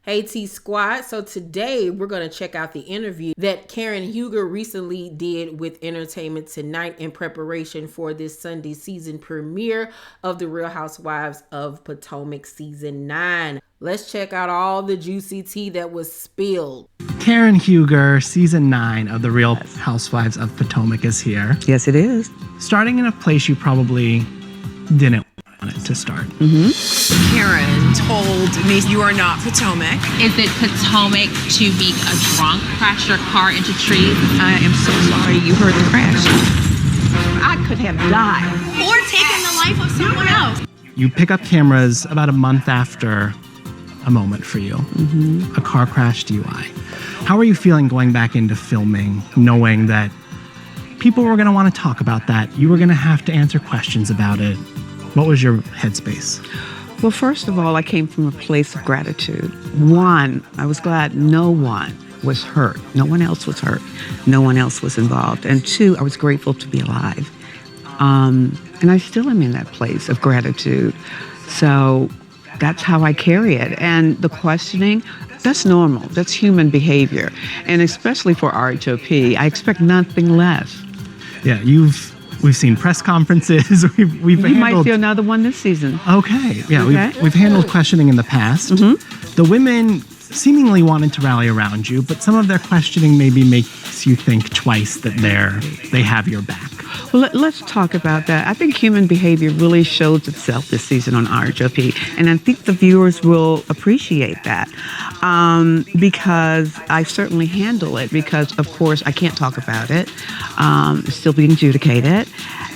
Hey T Squad, so today we're going to check out the interview that Karen Huger recently did with Entertainment Tonight in preparation for this Sunday season premiere of the Real Housewives of Potomac Season 9. Let's check out all the juicy tea that was spilled. Karen Huger, Season 9 of the Real Housewives of Potomac is here. Yes, it is. Starting in a place you probably didn't want it to start. Karen told me you are not Potomac. Is it Potomac to be a drunk, crash your car into trees? I am so sorry you heard the crash. I could have died. Or taken the life of someone else. You pick up cameras about a month after a moment for you, a car crash DUI. How are you feeling going back into filming, knowing that people were going to want to talk about that? You were going to have to answer questions about it. What was your headspace? Well, first of all, I came from a place of gratitude. One, I was glad no one was hurt. No one else was hurt. No one else was involved. And two, I was grateful to be alive. And I still am in that place of gratitude. So that's how I carry it. And the questioning, that's normal. That's human behavior. And especially for RHOP, I expect nothing less. Yeah, we've seen press conferences. We've You might see another one this season. Okay, yeah, Okay. We've handled questioning in the past. The women seemingly wanted to rally around you, but some of their questioning maybe makes you think twice that they have your back. Well, let's talk about that. I think human behavior really shows itself this season on RHOP, and I think the viewers will appreciate that because I certainly handle it because, of course, I can't talk about it. It's still being adjudicated,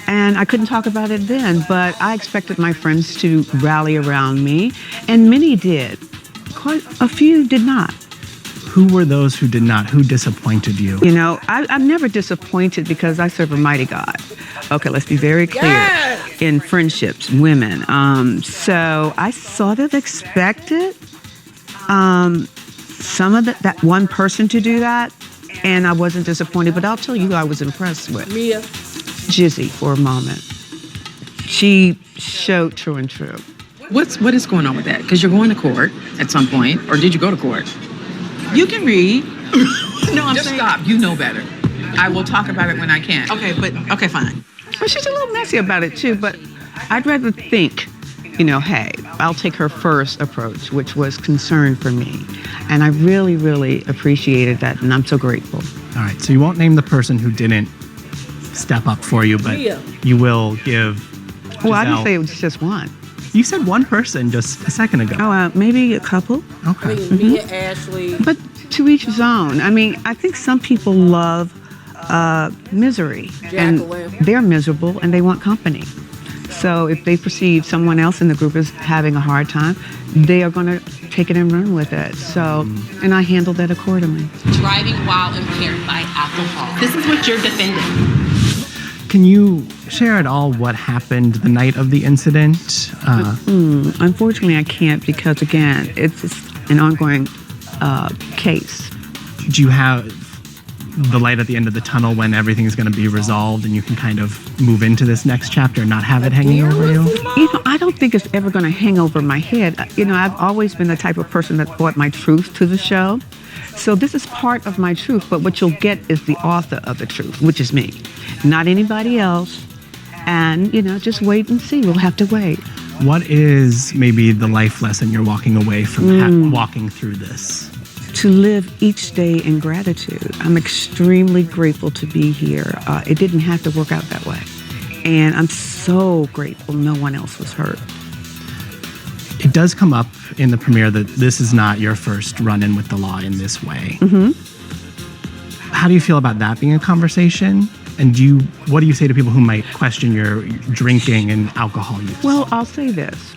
and I couldn't talk about it then, but I expected my friends to rally around me, and many did. Quite a few did not. Who were those who did not? Who disappointed you? You know, I'm never disappointed because I serve a mighty God. Okay, let's be very clear. In friendships, women. So I sort of expected some of that one person to do that, and I wasn't disappointed. But I'll tell you who I was impressed with. Mia. Jizzy, for a moment. She showed true and true. What is going on with that? Because you're going to court at some point, or did you go to court? You can read. No, I'm just saying. Stop. You know better. I will talk about it when I can. Okay, fine. Well, she's a little messy about it too, but I'd rather think, hey, I'll take her first approach, which was concern for me. And I really, really appreciated that, and I'm so grateful. All right, so you won't name the person who didn't step up for you, but you will give Giselle. Well, I didn't say it was just one. You said one person just a second ago. Oh, maybe a couple. Okay. Mia, Ashley. But to each his own. I mean, I think some people love misery. Jacqueline. And they're miserable and they want company. So if they perceive someone else in the group is having a hard time, they are going to take it and run with it. So, and I handled that accordingly. Driving while impaired by alcohol. This is what you're defending. Can you share at all what happened the night of the incident? Unfortunately, I can't because, again, it's an ongoing case. Do you have the light at the end of the tunnel when everything's going to be resolved and you can kind of move into this next chapter and not have it hanging over you? I don't think it's ever going to hang over my head. I've always been the type of person that brought my truth to the show. So this is part of my truth, but what you'll get is the author of the truth, which is me, not anybody else. And, just wait and see. We'll have to wait. What is maybe the life lesson you're walking away from walking through this? To live each day in gratitude. I'm extremely grateful to be here. It didn't have to work out that way. And I'm so grateful no one else was hurt. It does come up in the premiere that this is not your first run-in with the law in this way. How do you feel about that being a conversation? And what do you say to people who might question your drinking and alcohol use? Well, I'll say this.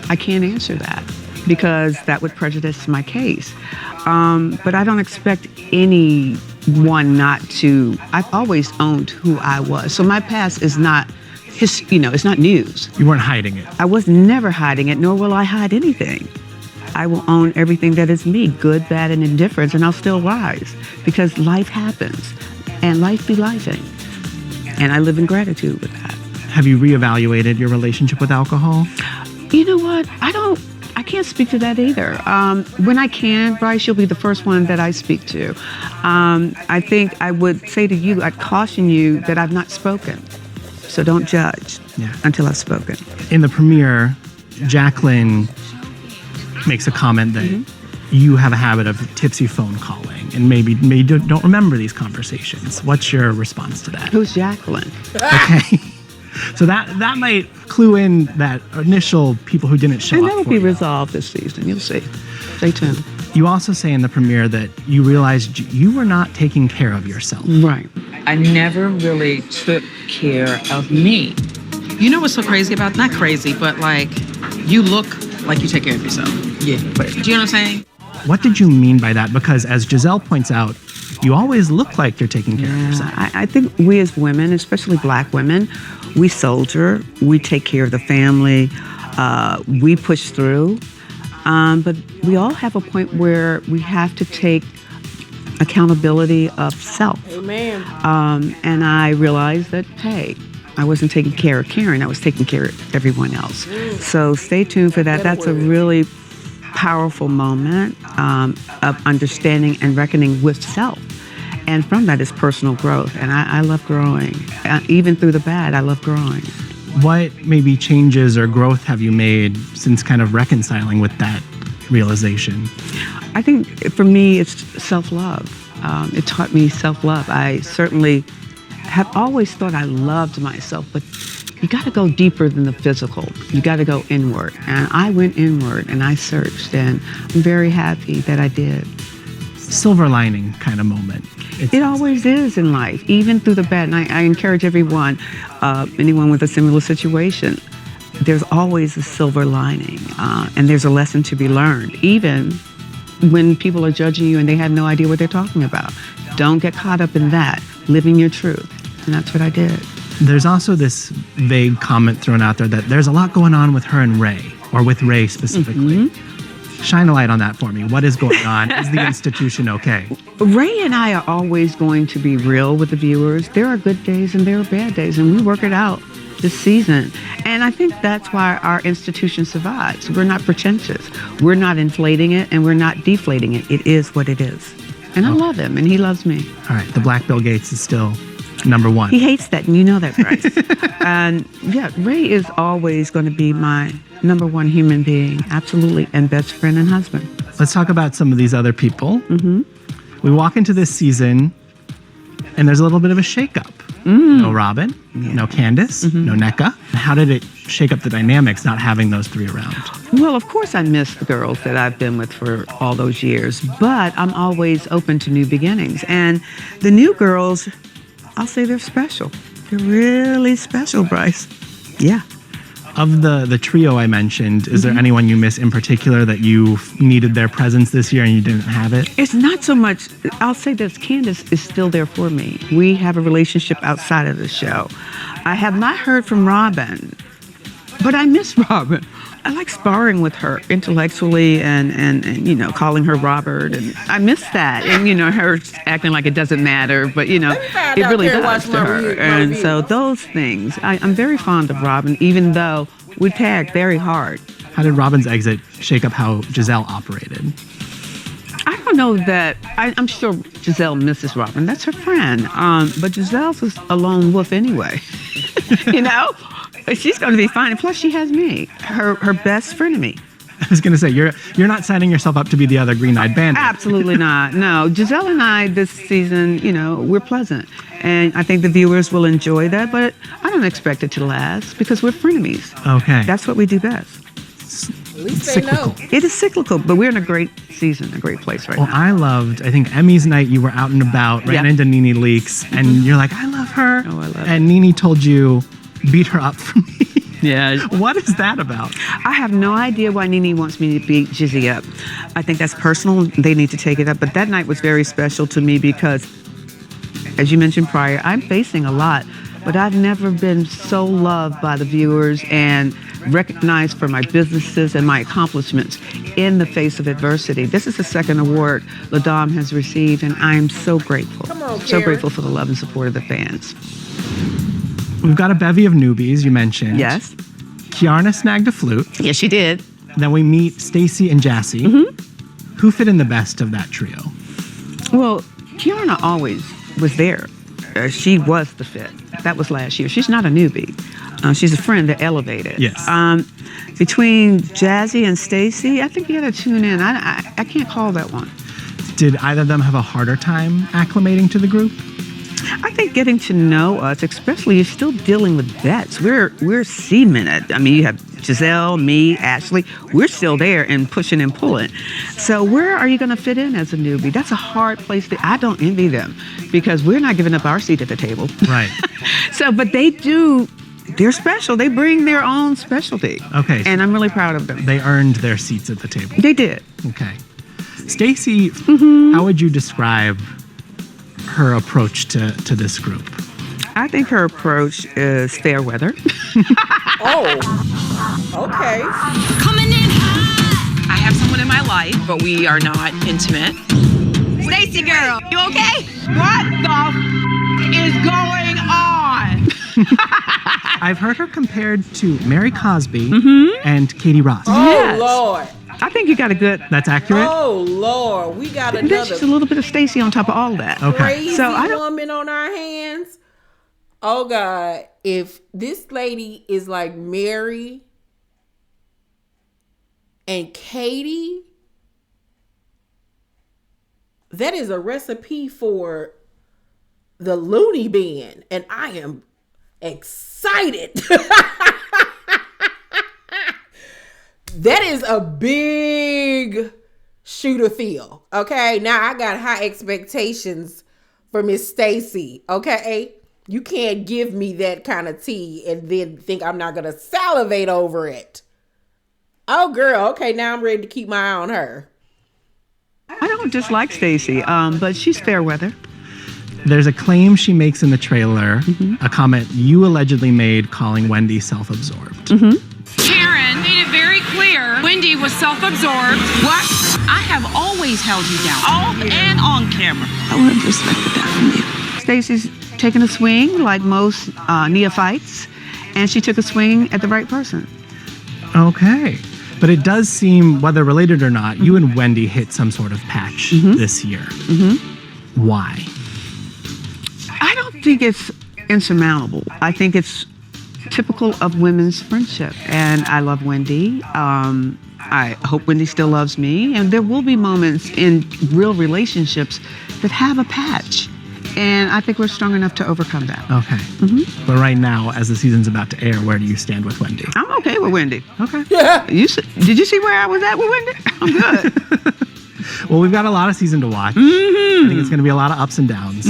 I can't answer that because that would prejudice my case. But I don't expect anyone not to. I've always owned who I was. So my past is not it's not news. You weren't hiding it. I was never hiding it, nor will I hide anything. I will own everything that is me, good, bad, and indifference, and I'll still rise because life happens, and life be lifing. And I live in gratitude with that. Have you reevaluated your relationship with alcohol? You know what? I don't can't speak to that either. When I can, Bryce, you'll be the first one that I speak to. I think I would say to you, I'd caution you that I've not spoken. So don't judge until I've spoken. In the premiere, Jacqueline makes a comment that you have a habit of tipsy phone calling and maybe don't remember these conversations. What's your response to that? Who's Jacqueline? Okay. So that might clue in that initial people who didn't show And up that'll for be you. resolved this season. You'll see. Stay tuned. You also say in the premiere that you realized you were not taking care of yourself. Right. I never really took care of me. You know what's so crazy about, not crazy, but like, you look like you take care of yourself. Yeah. But do you know what I'm saying? What did you mean by that? Because as Giselle points out, you always look like you're taking care of yourself. I think we as women, especially Black women, we soldier, we take care of the family, we push through, but we all have a point where we have to take accountability of self. Amen. And I realized that, hey, I wasn't taking care of Karen, I was taking care of everyone else. So stay tuned for that. That's a really powerful moment of understanding and reckoning with self. And from that is personal growth. And I love growing. Even through the bad, I love growing. What maybe changes or growth have you made since kind of reconciling with that realization? I think for me, it's self-love. It taught me self-love. I certainly have always thought I loved myself, but you got to go deeper than the physical. You got to go inward. And I went inward and I searched, and I'm very happy that I did. Silver lining kind of moment. It always is in life, even through the bad. And I encourage everyone, anyone with a similar situation, there's always a silver lining, and there's a lesson to be learned, even when people are judging you and they have no idea what they're talking about. Don't get caught up in that. Living your truth. And that's what I did. There's also this vague comment thrown out there that there's a lot going on with her and Ray, or with Ray specifically. Shine a light on that for me. What is going on? Is the institution okay? Ray and I are always going to be real with the viewers. There are good days and there are bad days, and we work it out this season. And I think that's why our institution survives. We're not pretentious. We're not inflating it, and we're not deflating it. It is what it is. And I love him, and he loves me. All right, the Black Bill Gates is still number one. He hates that, and you know that, Bryce. And yeah, Ray is always going to be my number one human being, absolutely, and best friend and husband. Let's talk about some of these other people. We walk into this season, and there's a little bit of a shakeup. No Robin, no Candace, no Nneka. How did it shake up the dynamics not having those three around? Well, of course, I miss the girls that I've been with for all those years, but I'm always open to new beginnings. And the new girls, I'll say they're special. They're really special, Bryce. Yeah. Of the trio I mentioned, is there anyone you miss in particular that you needed their presence this year and you didn't have it? It's not so much, I'll say this, Candace is still there for me. We have a relationship outside of the show. I have not heard from Robin, but I miss Robin. I like sparring with her intellectually and you know, calling her Robert, and I miss that. And, you know, her acting like it doesn't matter, but, you know, it really does to her. And so those things, I'm very fond of Robin, even though we tag very hard. How did Robin's exit shake up how Giselle operated? I don't know that, I'm sure Giselle misses Robin. That's her friend. But Giselle's a lone wolf anyway, you know? She's going to be fine. And plus, she has me, her best frenemy. I was going to say, you're not signing yourself up to be the other green-eyed bandit. Absolutely not. No, Giselle and I this season, you know, we're pleasant. And I think the viewers will enjoy that, but I don't expect it to last because we're frenemies. Okay. That's what we do best. At least they know. It is cyclical, but we're in a great season, a great place right now. I think Emmy's night you were out and about, ran into Nene Leakes, and you're like, I love her. Oh, I love her. And Nene told you, beat her up for me. Yeah. What is that about? I have no idea why Nene wants me to beat Jizzy up. I think that's personal. They need to take it up. But that night was very special to me because, as you mentioned prior, I'm facing a lot, but I've never been so loved by the viewers and recognized for my businesses and my accomplishments in the face of adversity. This is the second award LaDame has received, and I am so grateful. Come on, so Karen. grateful for the love and support of the fans. We've got a bevy of newbies, you mentioned. Yes. Kiarna snagged a flute. Yes, she did. Then we meet Stacy and Jassy. Who fit in the best of that trio? Well, Kiana always was there. She was the fit. That was last year. She's not a newbie. She's a friend that elevated. Yes. Between Jazzy and Stacy, I think you got to tune in. I can't call that one. Did either of them have a harder time acclimating to the group? I think getting to know us, especially you're still dealing with vets. We're cemented. I mean, you have Giselle, me, Ashley. We're still there and pushing and pulling. So where are you going to fit in as a newbie? That's a hard place I don't envy them because we're not giving up our seat at the table. Right. But they do. They're special. They bring their own specialty. Okay. And I'm really proud of them. They earned their seats at the table. They did. Okay. Stacy, how would you describe her approach to this group? I think her approach is fair weather. Oh, okay. Coming in hot. I have someone in my life, but we are not intimate. Stacy girl, you okay? What the is going on? I've heard her compared to Mary Cosby and Katie Ross. Oh, Yes. Lord. I think you got a good. That's accurate? Oh, Lord. We got There's just a another little bit of Stacy on top of all that. Okay. crazy So I don't- woman on our hands. Oh, God. If this lady is like Mary and Katie, that is a recipe for the loony bin. And I am excited. That is a big shoe to fill. Okay. Now I got high expectations for Miss Stacy. Okay. You can't give me that kind of tea and then think I'm not going to salivate over it. Oh, girl. Okay. Now I'm ready to keep my eye on her. I don't dislike Stacy, but she's fair weather. There's a claim she makes in the trailer, a comment you allegedly made calling Wendy self-absorbed. Karen made it very clear Wendy was self-absorbed. What? I have always held you down, off and on camera. I would have respected that from you. Stacy's taking a swing like most neophytes, and she took a swing at the right person. Okay. But it does seem, whether related or not, you and Wendy hit some sort of patch this year. Why? I don't think it's insurmountable. I think it's typical of women's friendship. And I love Wendy. I hope Wendy still loves me. And there will be moments in real relationships that have a patch. And I think we're strong enough to overcome that. Okay. But right now, as the season's about to air, where do you stand with Wendy? I'm okay with Wendy. Okay. Did you see where I was at with Wendy? I'm good. Well, we've got a lot of season to watch. I think it's going to be a lot of ups and downs.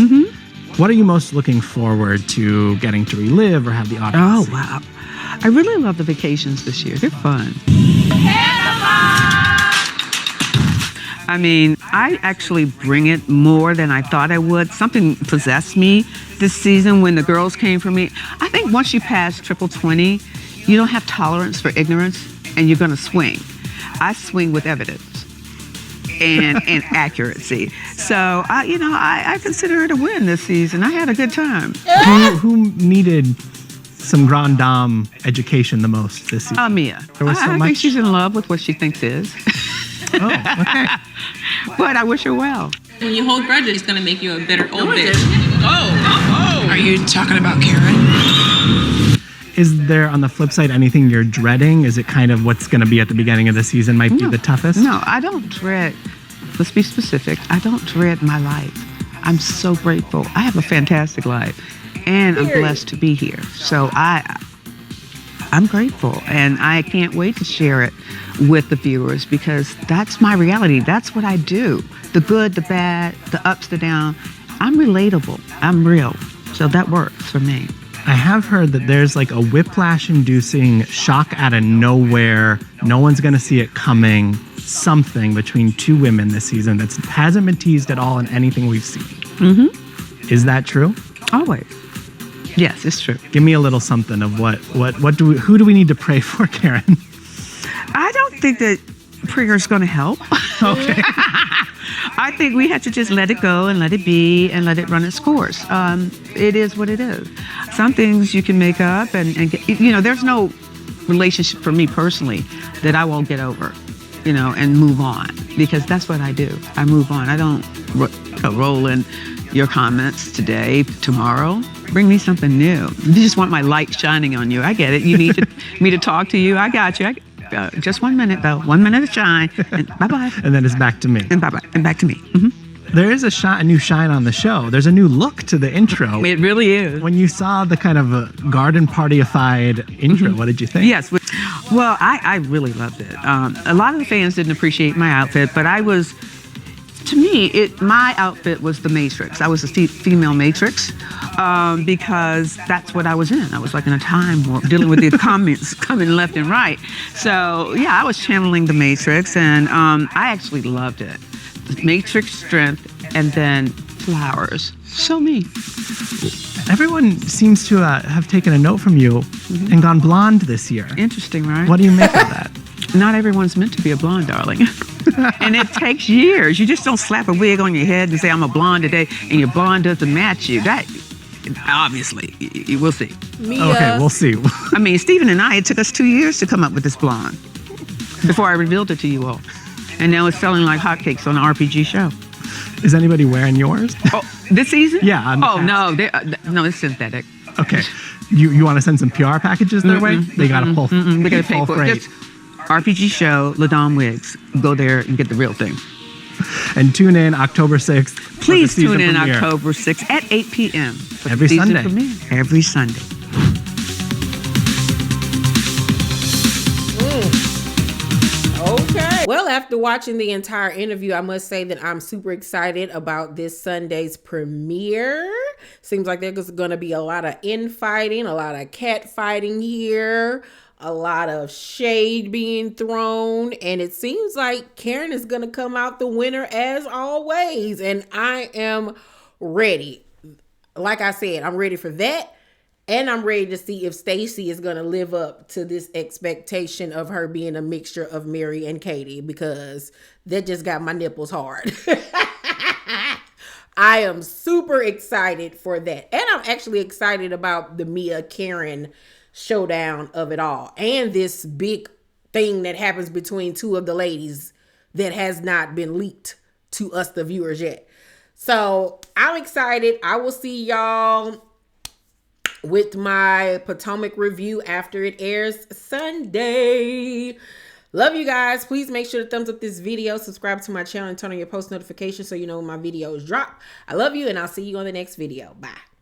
What are you most looking forward to getting to relive or have the audience Oh, see? wow. I really love the vacations this year. They're fun. I mean, I actually bring it more than I thought I would. Something possessed me this season when the girls came for me. I think once you pass triple 20, you don't have tolerance for ignorance and you're going to swing. I swing with evidence and accuracy. So, I consider it a win this season. I had a good time. Who needed some grand dame education the most this season? Mia. There was so I much. think she's in love with what she thinks is. Oh, okay. But I wish her well. When you hold grudges, it's going to make you a bitter old bitch. Oh. Are you talking about Karen? Is there, on the flip side, anything you're dreading? Is it kind of what's going to be at the beginning of the season might be the toughest? No, I don't dread. Let's be specific. I don't dread my life. I'm so grateful. I have a fantastic life, and I'm blessed to be here. So I'm grateful, and I can't wait to share it with the viewers because that's my reality. That's what I do. The good, the bad, the ups, the downs. I'm relatable. I'm real. So that works for me. I have heard that there's like a whiplash-inducing shock out of nowhere, no one's going to see it coming, something between two women this season that hasn't been teased at all in anything we've seen. Is that true? Always. Yes, it's true. Give me a little something of who do we need to pray for, Karen? I don't think that prayer's going to help. Okay. I think we have to just let it go and let it be and let it run its course. It is what it is. Some things you can make up and get, there's no relationship for me personally that I won't get over, and move on, because that's what I do. I move on. I don't roll in your comments today, tomorrow. Bring me something new. You just want my light shining on you. I get it. You need me to talk to you. I got you. Just 1 minute, though. 1 minute to shine. And bye-bye. And then it's back to me. And bye-bye. And back to me. There is a new shine on the show. There's a new look to the intro. It really is. When you saw the kind of garden party-ified intro, what did you think? Yes. Well, I really loved it. A lot of the fans didn't appreciate my outfit, but to me, my outfit was the Matrix. I was a female Matrix because that's what I was in. I was like in a time warp, dealing with the comments coming left and right. So, yeah, I was channeling the Matrix, and I actually loved it. Matrix strength, and then flowers. So me. Everyone seems to have taken a note from you and gone blonde this year. Interesting, right? What do you make of that? Not everyone's meant to be a blonde, darling. And it takes years. You just don't slap a wig on your head and say, I'm a blonde today, and your blonde doesn't match you. That, obviously, we'll see. Okay, we'll see. I mean, Stephen and I, it took us 2 years to come up with this blonde before I revealed it to you all. And now it's selling like hotcakes on the RPG show. Is anybody wearing yours? Oh, this season? Yeah. No, it's synthetic. Okay. You want to send some PR packages their way? They got to pull. They got to pay for it. RPG show, LaDawn Wigs. Go there and get the real thing. And tune in October 6th. Please tune in October 6th at 8 p.m. Every Sunday. Every Sunday. Okay. Well, after watching the entire interview, I must say that I'm super excited about this Sunday's premiere. Seems like there's going to be a lot of infighting, a lot of cat fighting here, a lot of shade being thrown, and it seems like Karen is going to come out the winner as always, and I am ready. Like I said, I'm ready for that. And I'm ready to see if Stacey is going to live up to this expectation of her being a mixture of Mary and Katie, because that just got my nipples hard. I am super excited for that. And I'm actually excited about the Mia Karen showdown of it all. And this big thing that happens between two of the ladies that has not been leaked to us, the viewers, yet. So I'm excited. I will see y'all with my Potomac review after it airs Sunday. Love you guys. Please make sure to thumbs up this video, subscribe to my channel, and turn on your post notifications so you know when my videos drop. I love you, and I'll see you on the next video. Bye.